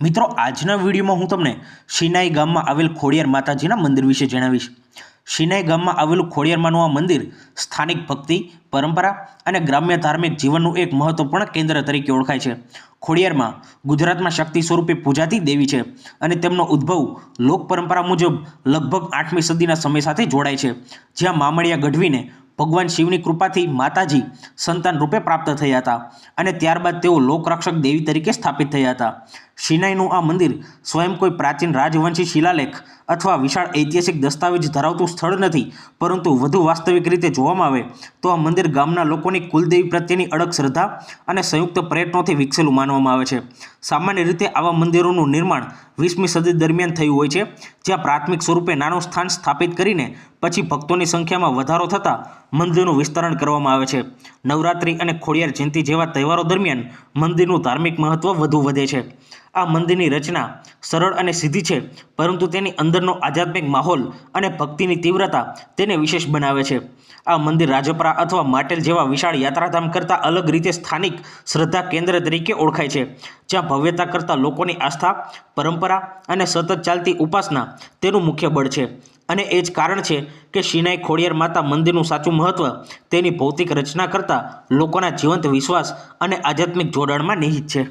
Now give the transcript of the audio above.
મિત્રો આજના વિડીયોમાં હું તમને શિનાઈ ગામમાં આવેલ ખોડિયાર માતાજીના મંદિર વિશે જણાવીશ। શિનાઈ ગામમાં આવેલું ખોડિયારમાંનું આ મંદિર સ્થાનિક ભક્તિ, પરંપરા અને ગ્રામ્ય ધાર્મિક જીવનનું એક મહત્વપૂર્ણ કેન્દ્ર તરીકે ઓળખાય છે। ખોડિયારમાં ગુજરાતમાં શક્તિ સ્વરૂપે પૂજાતી દેવી છે અને તેમનો ઉદ્ભવ લોક પરંપરા મુજબ લગભગ 8મી સદીના સમય સાથે જોડાય છે, જ્યાં મામડિયા ગઢવીને ભગવાન શિવની કૃપાથી માતાજી સંતાન રૂપે પ્રાપ્ત થયા હતા અને ત્યારબાદ તેઓ લોકરક્ષક દેવી તરીકે સ્થાપિત થયા હતા। શિનાઈનું આ મંદિર સ્વયં કોઈ પ્રાચીન રાજવંશી શિલાલેખ અથવા વિશાળ ઐતિહાસિક દસ્તાવેજ ધરાવતું સ્થળ નથી, પરંતુ વધુ વાસ્તવિક રીતે જોવામાં આવે તો આ મંદિર ગામના લોકોની કુલદેવી પ્રત્યેની અડગ શ્રદ્ધા અને સંયુક્ત પ્રયત્નોથી વિકસેલું માનવામાં આવે છે। સામાન્ય રીતે આવા મંદિરોનું નિર્માણ 20મી સદી દરમિયાન થયું હોય છે, જ્યાં પ્રાથમિક સ્વરૂપે નાનું સ્થાન સ્થાપિત કરીને પછી ભક્તોની સંખ્યામાં વધારો થતાં મંદિરનું વિસ્તરણ કરવામાં આવે છે। નવરાત્રિ અને ખોડિયાર જયંતિ જેવા તહેવારો દરમિયાન મંદિરનું ધાર્મિક મહત્વ વધુ વધે છે। આ મંદિરની રચના સરળ અને સીધી છે, પરંતુ તેની અંદરનો આધ્યાત્મિક માહોલ અને ભક્તિની તીવ્રતા તેને વિશેષ બનાવે છે। આ મંદિર રાજપરા અથવા માટેલ જેવા વિશાળ યાત્રાધામ કરતાં અલગ રીતે સ્થાનિક શ્રદ્ધા કેન્દ્ર તરીકે ઓળખાય છે, જ્યાં ભવ્યતા કરતાં લોકોની આસ્થા, પરંપરા અને સતત ચાલતી ઉપાસના તેનું મુખ્ય બળ છે। અને એ જ કારણ છે કે શિનાઈ ખોડિયાર માતા મંદિરનું સાચું મહત્વ તેની ભૌતિક રચના કરતાં લોકોના જીવંત વિશ્વાસ અને આધ્યાત્મિક જોડાણમાં નિહિત છે।